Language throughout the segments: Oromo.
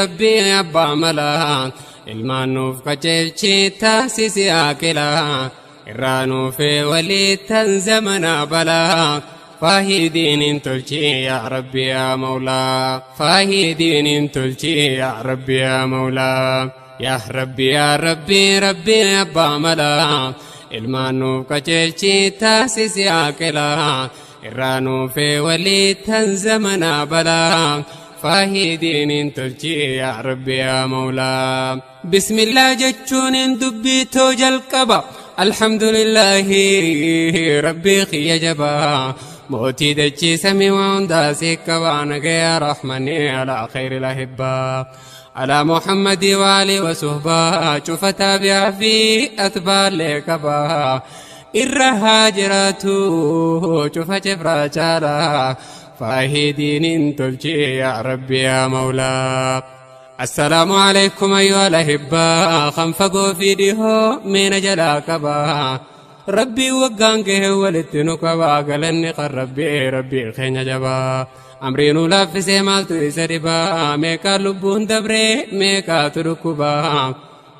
ربي أبا ملا المانوف كجلشي تاسيسي آكلا إرانو في ولي تنزمنا بلا فاهي دين تلشي يا ربي يا مولا فاهي دين تلشي يا ربي يا مولا يا ربي يا ربي ربي أبا ملا المانوف كجلشي تاسيسي آكلا إرانو في ولي تنزمنا بلا فاهي دين تلجي يا ربي يا مولا بسم الله جتشون دبيتو جلقبا الحمد لله ربي خي جبا موتي دجي سمي ونداسي كبانك يا رحمني على خير الأحبة على محمد وعلي وصحبه شفتا بها في أتبار لكبا الرهاجراتو شوف جبرا جالا فاهي دين تلجي يا ربي يا مولا السلام عليكم أيها الأحبة خنفقوا في ديهو من جلاكبا ربي وقانك ولتنو كبا قلني ربي ربي خين جبا أمرينو لافسي مالتو يسربا ميكا لبون دبري ميكا تركبا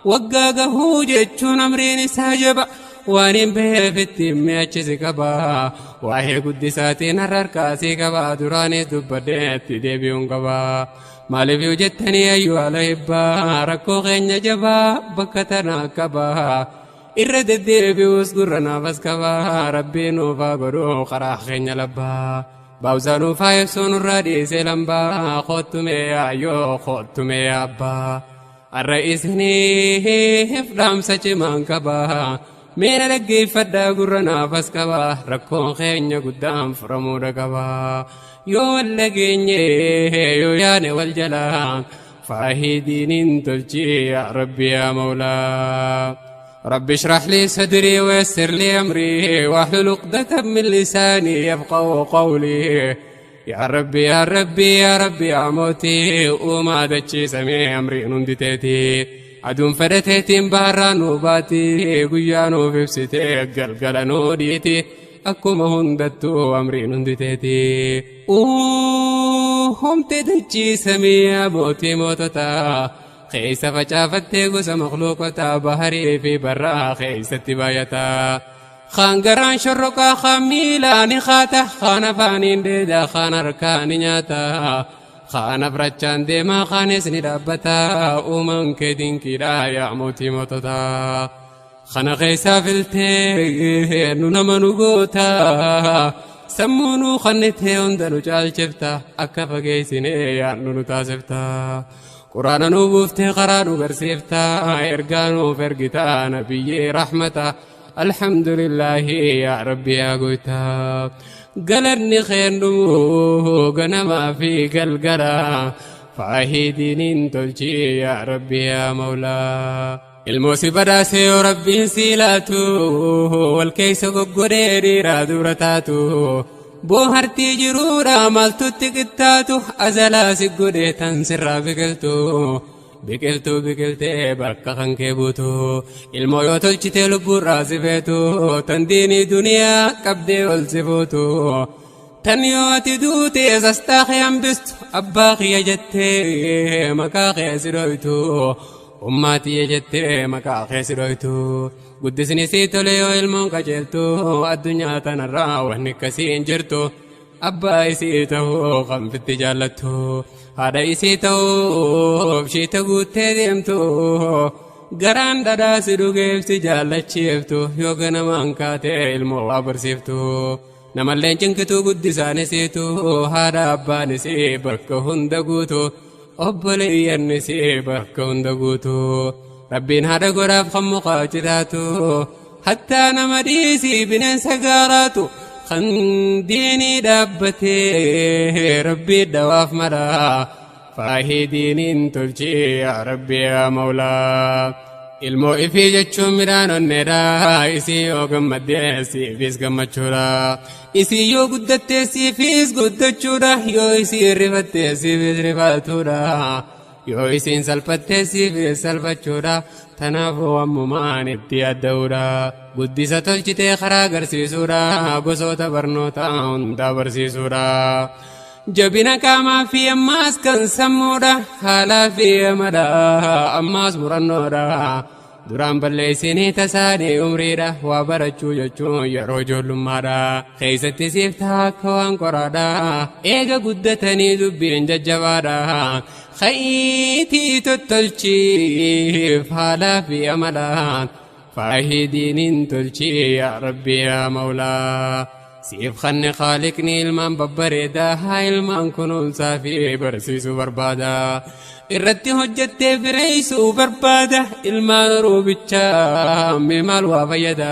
وقاقه جتشون أمرين ساجبا وانين به في التيم يأتشي كبا واهي قدساتين الرركاسي كبا دراني دبدت ديبيون كبا مالي في وجدتني أيها الأحبة ركو غين جبا بكتنا كبا إرد الديبي وسقرنا بس كبا ربي نوفا قرو خراخ غين لبا باوزانو فايفسون الرادي سيلمبا خوتمي أيو خوتمي أبا الرئيسني فلام سچمان كبا مينا لقي فدا قرنا فسكبا ركون خينيا قدام فرمو رقبا يو اللقيني يو ياني والجلال فاهي دين تلجي يا ربي يا مولا ربي اشرح لي صدري ويسر لي أمري واحلل عقدة من لساني يفقهوا قولي يا ربي يا ربي يا ربي يا موتي وما دتشي سمي أمري نندتيتي أدون فدتيتين بارانو باتي قيانو فبستي قلقلنو ديتي أكما هندتو أمري نندتيتي هم تدتشي سمي موتي موتتا خيس فجافتي قس مخلوقتا بحري في برا خيس تبايتا خانقران شرقا خميلاني خاته خان فانين ديدا خان ركاني نياتا خان فرچان ديما خانسني دابتا ومن كدين كدا يا موتي موتتا خان خيسا فلتي نونمنو قوتا سمونو خنته اندنو جال شفتا اكفا قيسيني يا نونو تاسفتا قرآن نوبفتي قرآن برسيفتا إرقانو فرقتا نبي رحمتا الحمد لله يا ربي يا قوتا قلرني خير نمو قنما في قلقلا فاهي دين تلجي يا ربي يا مولا الموسي بداسي ربي سيلاتو والكيس قريري رادورتاتو بوهرتي جرورا مالتو تقتاتو أزلا سقودي تنسر بقلتو بقلتي بركة خنكي بوتو المويو تلجتي لبو رازفيتو تنديني دنيا كبدي والزفوتو تنيوتي دوتي زستاخي أمبستو أباخي يجتي مكاخي سرويتو أماتي يجتي مكاخي سرويتو قدسني سيتو ليو المون قجلتو الدنيا تنرى وهنك سين جرتو أبا يسيتو خنفت جالتو هذا يسيتو بشيتو قوتي ديمتو قران دادا سيدو قيبت جالت شيفتو يوغنا مانكاتي المو عبرسيفتو نمالين جنكتو قدساني سيتو هذا أبا نسي بركو هندقوتو أبلي نسي بركو هندقوتو ربين هذا قراب خمقا جداتو حتى نمديسي بنين سقاراتو خنديني دابتي ربي الدواف مدا فاهي دين تلجي يا ربي يا مولا الموئي في جتشو ميرانو الندا إسي يو قمديسي فيس قمتشورا إسي يو قدتيسي فيس قدتشورا يو إسي رفتيسي فيس رفاتورا yoo isin salphatteessiif salphachuudha tanaafuu ammumaan itti adda'uudha guddisa tolchitee karaa agarsiisuudha gosoota barnoota hunda barsiisuudha جبنا كما في أماس كان سمودا حالا في أمدا أماس مرنودا duraan balleessinii tasaanii umriidha waa barachuu jechuun yeroo ijoollummaadha keessatti siif ta'a akka waan qoraadha eega guddatanii dubbiin jajjabaadha khayyitii tottolchiif haalaa fi amalaan faayidiiniin tolchii yaa rabbi yaa mawlaa siif khanni khaaliqni ilmaan babbareedaa haa ilmaan kunuunsaa fi barsiisuu barbaada irratti hojjettee fireessuu barbaada ilmaan ruubichaa maal waa fayyada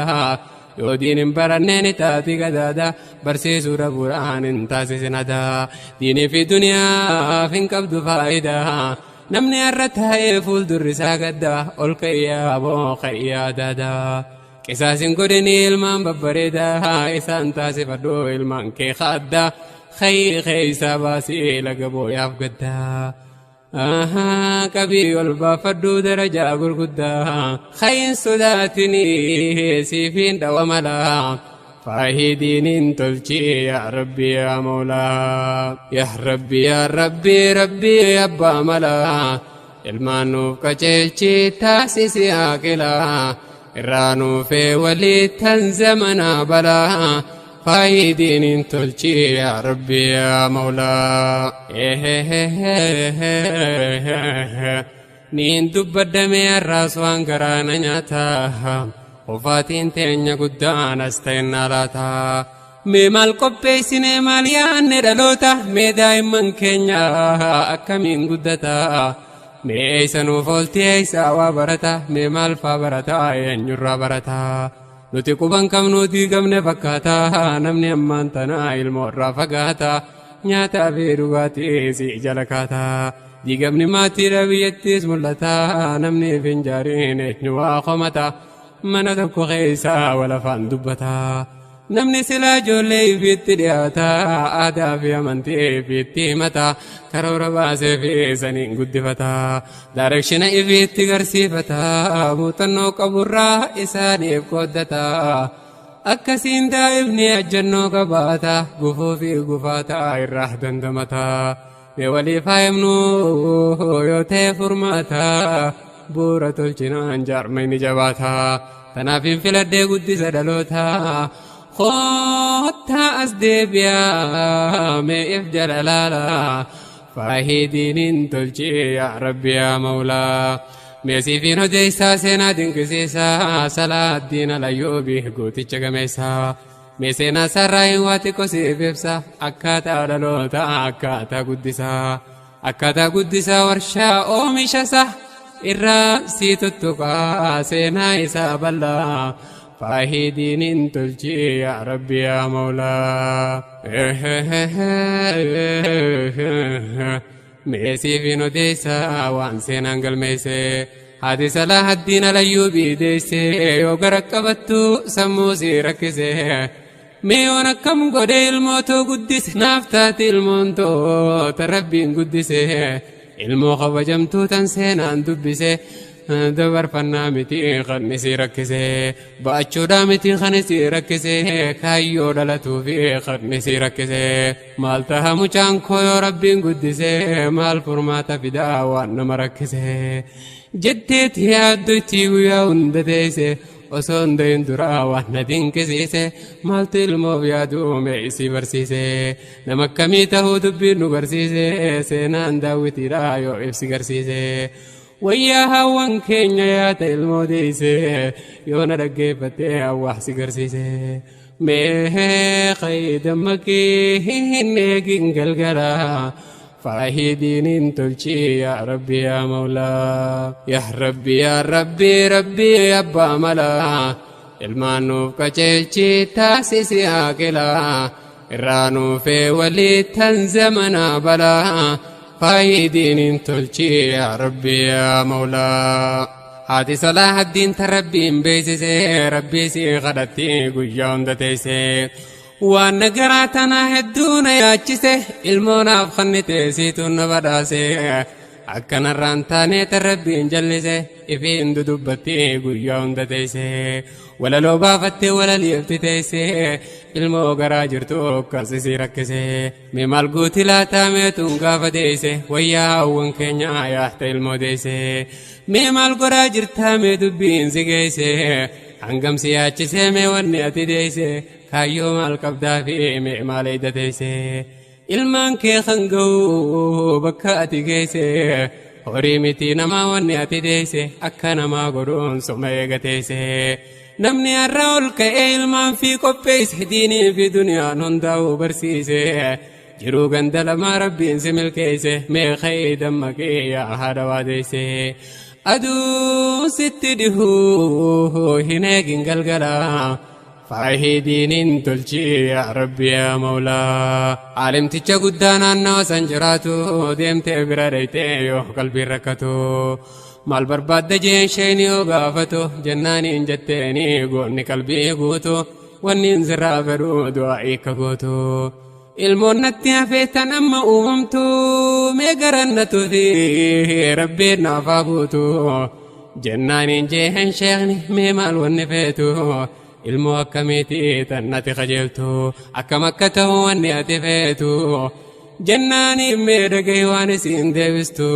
yoo diin hin baranneen taati gadaada barsiisuu dhabuudhaan hin taasisin adaa diinii fi duniyaaf hin qabdu faayidaa namni har'a taa'ee fuuldurri isaa gadda ol ka'iyyaa boo ka'iyyaa daadaa qisaasin godhanii ilmaan babbareedaa isaan taasifadhu ilmaan kee kaadda khayri keeysaa baasii laga booyaaf gaddaa kabii ol baafadhu darajaa gurguddaa khayrin sodaatinii siifiin dhawa malaa faayidiiniin tolchii yaa rabbi yaa mawlaa yaa rabbi yaa rabbi rabbi abbaa malaa ilmaan nuuf qaceelchii taasisi aaqilaa irraa nuufee waliittan zamanaa balaa faayidiiniin tolchii yaa rabbi yaa mawlaa niin dubbadhamee har'aas waan garaana nyaataa ufaatiin teenya guddaan as ta'ennaa laataa mee maal qopheessinee maal yaanne dhaloota mee daa'imman keenya akkamiin guddataa mee eeysa nuuf ooltii eeysa waa barata mee maal faa barataa eenyurraa barataa nuti quban qabnuutii gamne fakkaataa namni ammaan tanaa ilmoorraa fagaataa nyaataa fi dhugaatii si jala kaataa diigamni maatiidha biyyattiis mul'ataa namni finjaariin eenyu waa qomataa mana tokko keessaa walafaan dubbataa namni silaa ijoollee ifiitti dhiyaataa aadaa fi amantii ifiitti himataa karoora baasee fi saniin guddifataa daarekshina ifiitti garsiifataa muuxannoo qaburraa isaaniif qooddataa akkasiin daa'imni ajjannoo qabaataa gufuu fi gufaataa irraa dandamataa mee waliif haa himnuu yoo ta'e furmaataa bu'uura tolchinaan jaarmayni jabaataa tanaaf hin filadhee guddisa dhalootaa kottaa as deebi'aa mee'if jalalaalaa faayidiiniin tolchii yaa rabbi yaa mawlaa meesiifiin odeessaa seenaa dinqisiisaa salaaddiin alayyoobii gooticha gameessaa mee seenaa sarraayin waa xiqqoo siif ibsa akkaataa dhalootaa akkaataa guddisaa warshaa oomishasaa irraa sii tuttuqaa seenaa isaa bal'aa faayidiiniin tolchii yaa rabbi yaa mawlaa meesiifiin odeessaa waan seenaan galmeessee haati salaahaddiin alayyuubii deessee yoo gara qabattu sammuu sii rakkisee mee waan akkam godhee ilmootoo guddise naaf taati ilmoon toota rabbiin guddise ilmoo kabajamtuu tan seenaan dubbise dabarfannaa miti kan isii rakkise ba'achuudhaa miti kan isii rakkise kaayyoo dhalatuu fi kan isii rakkise maal taha mucaan koo yoo rabbiin guddise maal furmaata fidaa waan nama rakkise jetteeti yaaddu itti guyyaa hunda teeyse osoo hundayin duraa waan na dinqisiise maaltu ilmoof yaadu mee isii barsiise nama akkamii tahuu dubbiin nu barsiise seenaan daawwitiidha yoo ibsi garsiise wayyaa hawwan keenya yaata ilmoo deeyse yoo na dhaggeeffattee hawwaasi garsiise mee qaydamakii hin eegin galgalaa faayidiiniin tolchii yaa rabbi yaa mawlaa yaa rabbi yaa rabbi rabbi abbaa malaa ilmaan nuuf qaceelchii taasisi aaqilaa irraa nuufee waliittan zamanaa balaa faayidiiniin tolchii yaa rabbi yaa mawlaa haati salaahaddiin tan rabbiin beeksisee rabbii sii kadhattii guyyaa hunda teessee waan nagaraa tanaa hedduu na yaachise ilmoonaaf kannite siituu na badhaase akkanarraan taanee tan rabbiin jallise ifiin dudubbattii guyyaa hunda teessee ولا لو بافتي ولا ليفتتيسي ilmoo garaa jirtu karsisi rakkise mee maal guuti laata meetuun gaafa deeyse wayyaa hawwan keenya yaahta ilmoo deeyse mee maal goraa jirtaa mee dubbiin si geeyse hangam si yaachise mee wanni ati deeyse kaayyoo maal qabdaa fi mee maal eeydateeyse ilmaan kee kan ga'u bakka ati geeyse horii miti namaa wanni ati deeyse akka namaa godhuun suma eegateeyse namni har'a ol ka'ee ilmaan fi qopheesse diinii fi duniyaan hundaa'uu barsiise jiruu ganda lamaa rabbiin si milkeesse mee ka'ee dammaqee yaa haadha waadeesse aduu sitti dhihuu hin eegin galgala faahii diiniin tolchii yaa rabbi yaa mawlaa aalimticha guddaa naannawa san jiraatu deemtee bira dhayxee yoo qalbiin rakkatu maal barbaadda jeen sheeni yoo gaafatu jennaaniin jetteeni goonni qalbii guutu wanniin sirraa fedhu du'aa'ii akka gootu ilmoon natti hafeetan amma uumamtu mee garannatuuti rabbiin naafaa guutu jennaaniin jeen sheekni mee maal wanni feetu ilmoo akkamiiti tan natti qajeeltu akkam akka ta'u wanni ati feetu jennaaniin mee dhagahi waan isiin deebistu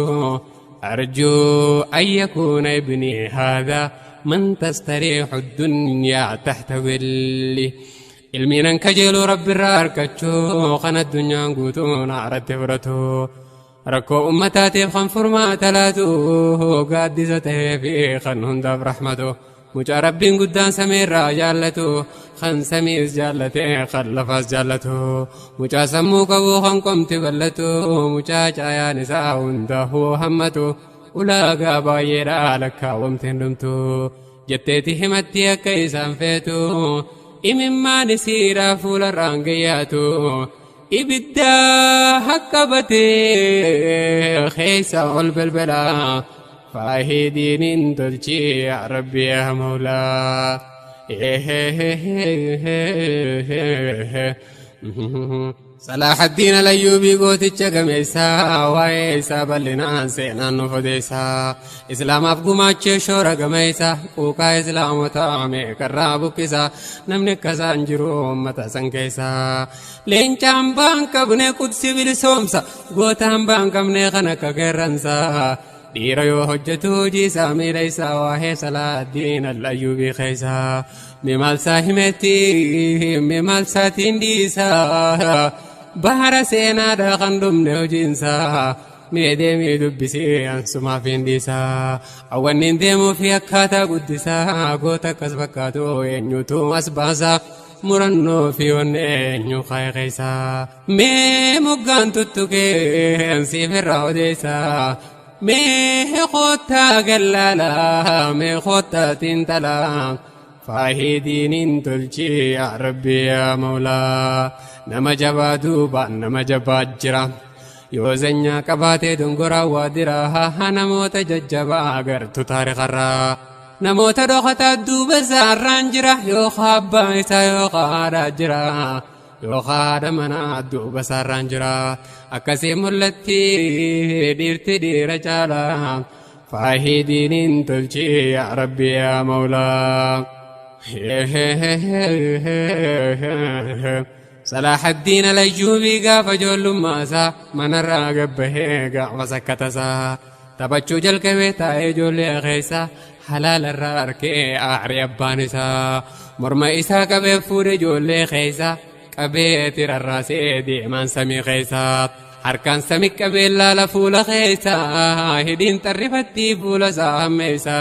أرجو أن يكون ابني هذا من تستريح الدنيا تحت ظلي المينا كجيل رب الراركتشو قنا الدنيا نقوتون عرد تبرتو ركو أمتاتي بخنفر ما تلاتو قادزته في خنهن داب رحمته مجا ربين قدان سمير جالتو خن سميز جالته خلفاس جالتو مجا سمو قبو خن قمت بلتو مجا جايا نساء عنده همتو ولاقا بايرا لكا ومتن دمتو جتتي همتي كيسان فيتو إمما نسيرا فول الرانقياتو إبدا حقبتي خيسا والبلبلا فاهي دين تلشي يا ربي يا مولا صلاح الدين الأيوبي قوتي قميسا ويسا بلنا سينا نفديسا إسلام أفقما شورا قميسا قوكا إسلام وطعمي كرابو كيسا نمنك سانجرو متا سنكيسا لين جامبان كبني قدسي بلسومسا قوتان بان كبني خنك غيرانسا dhiira yoo hojjetu jiisaa miidhaysaa waa'ee salaaddiin al-ayyuubii keeysaa mimaalsaa himetti mimaalsaatiin dhiisaa bahara seenaadhaa kan dhumne hojiinsaa miidheemii dubbisee ansumaaf hin dhiisaa awwanniin deemuu fi akkaataa guddisaa goota akkas fakkaatu eenyutu as baasaa murannoo fi wanne eenyu keeysaa mee moggaan tuttukee ansiif irraa odeessaa mee khota galala mee khota tintala faahii diiniin tolchii yaa rabbi yaa mawlaa nama jabaa duubaan nama jabaa jira yoo zanyaa qabaatee dongoraa waadira namoota jajjabaa agartu taarikarraa namoota dhokataa duuba isaarraan jira yoo abbaa isaa yoo haadhaa jira yoo haadha manaa duuba isaarraan jira akkasii mul'atti dhiirti dhiira caala faahii diiniin tolchii yaa rabbi yaa mawlaa صلاح الدين الأيوبي قاف جول ماسا من الراقب قاف سكتسا تبجو جل كبيتا جول خيسا حلال الراركي أعري أبانسا مرمى إسا كبير فور جول خيسا كبيت الراسي ديمان سمي خيسا harkaan sami qabeellaa lafuula keessa hidhiin xarrifattii fuula isaa hammeessa.